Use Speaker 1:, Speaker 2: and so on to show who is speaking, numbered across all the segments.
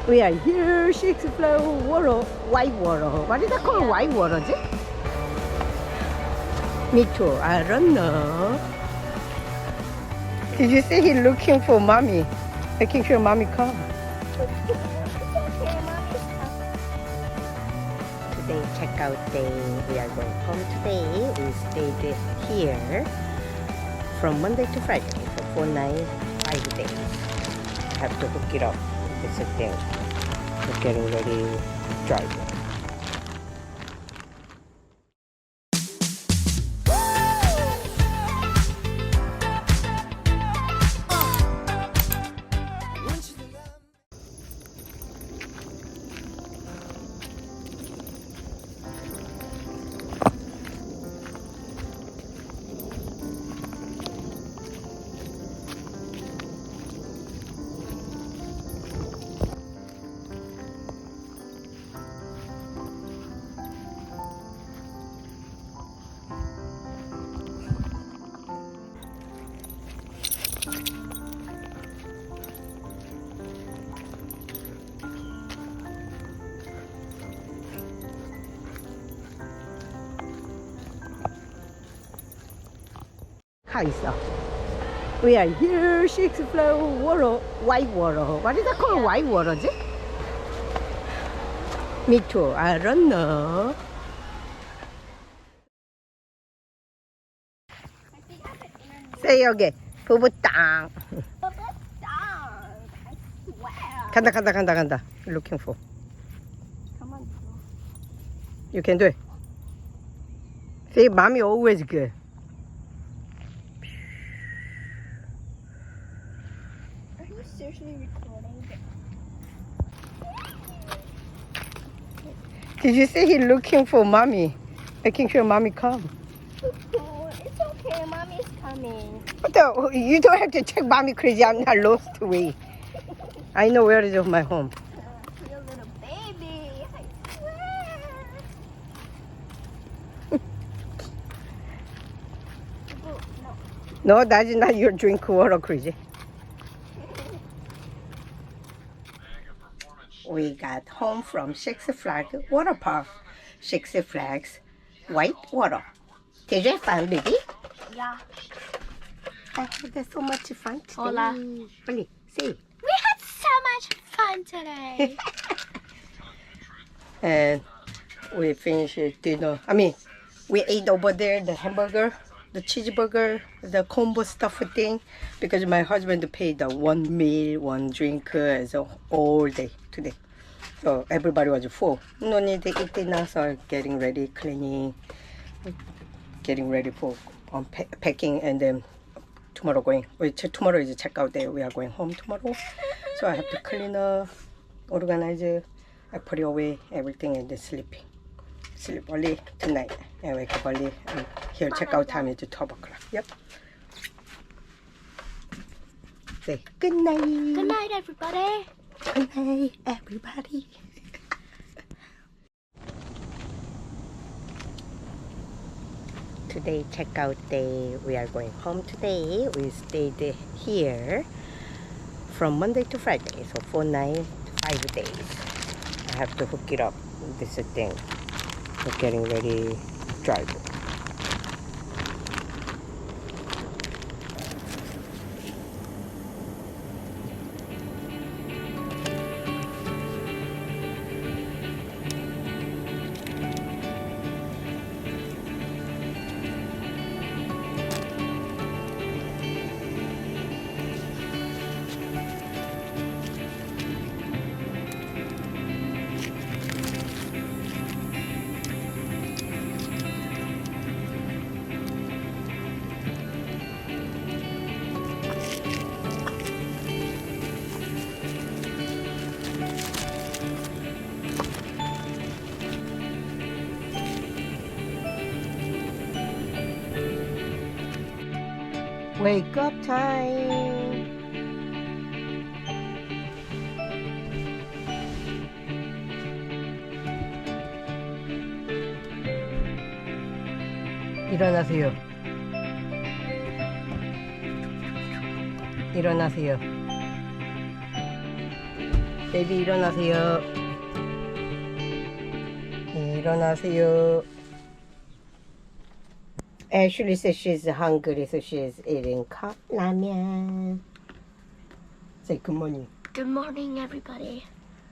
Speaker 1: We are here, Six Flags Water, Whitewater. What is that called? Whitewater, is it? Me too. I don't know. Did you see he looking for mommy? Making sure mommy come. Today checkout day. We are going home today. We stayed here from Monday to Friday for 4 nights, 5 days. Have to hook it up. It's a thing. We're getting ready to drive. How is that? We are here, Six Flags Water, Whitewater. What is that called? Whitewater, is it? Me too. I don't know. Say again. 부부땅. 간다. Looking for.
Speaker 2: Come on.
Speaker 1: You can do it. See, mommy always good.
Speaker 2: Are you seriously recording?
Speaker 1: Did you see he looking for mommy? Making sure mommy come.
Speaker 2: Oh, it's okay. Mommy's coming.
Speaker 1: You don't have to check mommy crazy. I'm not lost way. I know where is my home.
Speaker 2: Your little baby. I swear. Oh, no.
Speaker 1: No, that's not your drink water, crazy. We got home from Six Flags Water Park. Six Flags Whitewater. Did you have fun, baby?
Speaker 2: Yeah.
Speaker 1: I had so much fun today.
Speaker 2: Hola.
Speaker 1: Really, see.
Speaker 2: We had so much fun today.
Speaker 1: And we finished dinner. We ate over there the hamburger, the cheeseburger, the combo stuff thing, because my husband paid the one meal, one drink so all day today. So everybody was full. No need to eat dinner, so getting ready, cleaning, getting ready for packing, and then tomorrow going. Tomorrow is a checkout day. We are going home tomorrow, so I have to clean up, organize, I put it away everything, and then sleep early tonight and wake up early. And here checkout time is 12 o'clock. Yep. Say good night.
Speaker 2: Good night, everybody.
Speaker 1: Good night, everybody. Today checkout day. We are going home today. We stayed here from Monday to Friday, so 4 nights, 5 days. I have to hook it up. This thing. We're getting ready to drive. Wake up time. 일어나세요. 일어나세요. 베이비 일어나세요. 일어나세요. Ashley says she's hungry, so she's eating ramen. Say good morning.
Speaker 2: Good morning, everybody.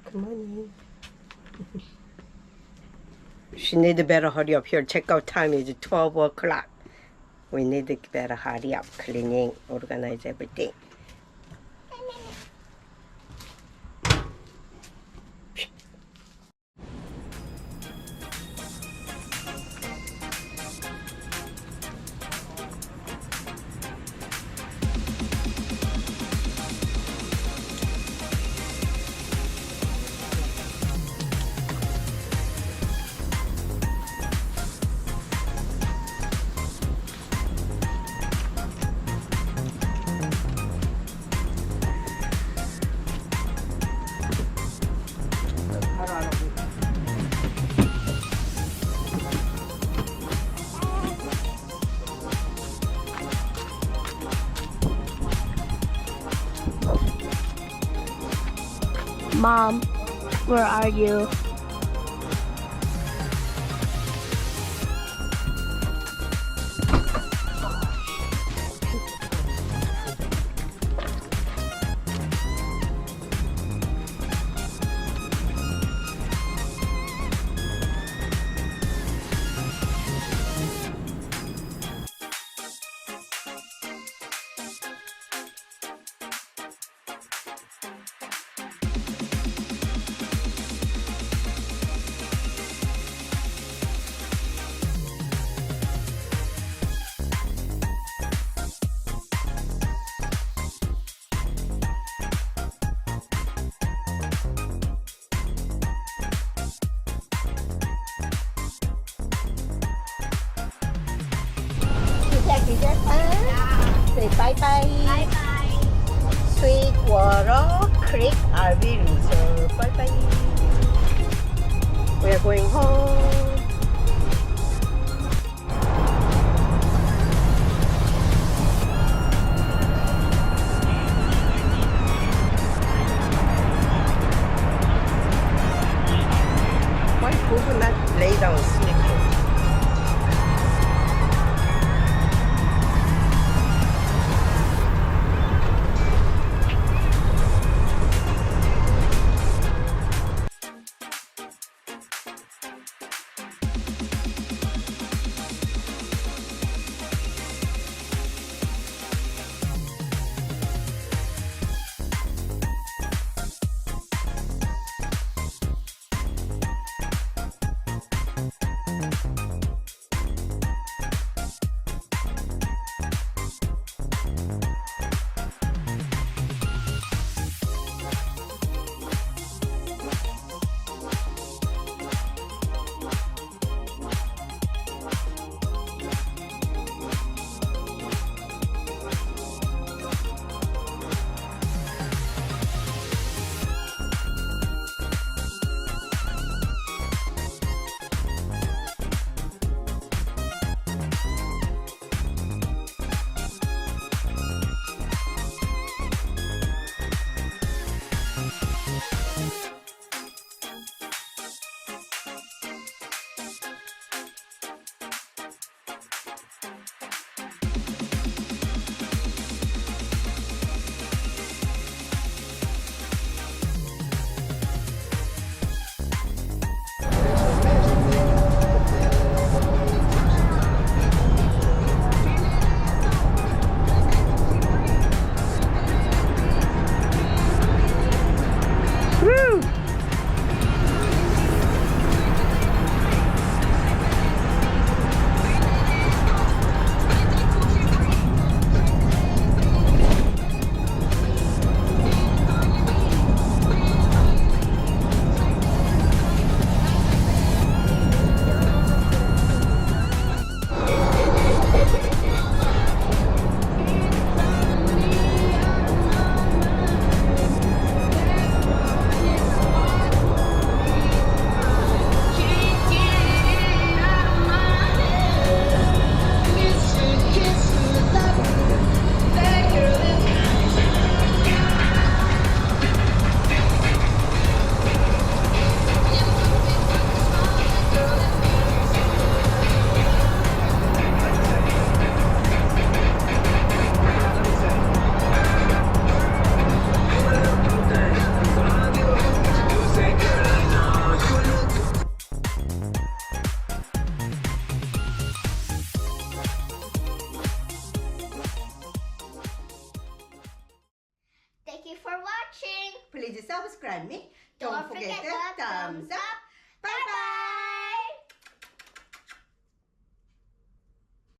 Speaker 1: Good morning. She need to better hurry up. Here, checkout time is 12 o'clock. We need to better hurry up, cleaning, organize everything.
Speaker 2: Mom, where are you?
Speaker 1: Say bye-bye.
Speaker 2: Bye-bye.
Speaker 1: Sweetwater Creek RV Reserve. Bye-bye. We are going home. Why Google not lay down sleeping? please subscribe me.
Speaker 2: Don't forget the thumbs up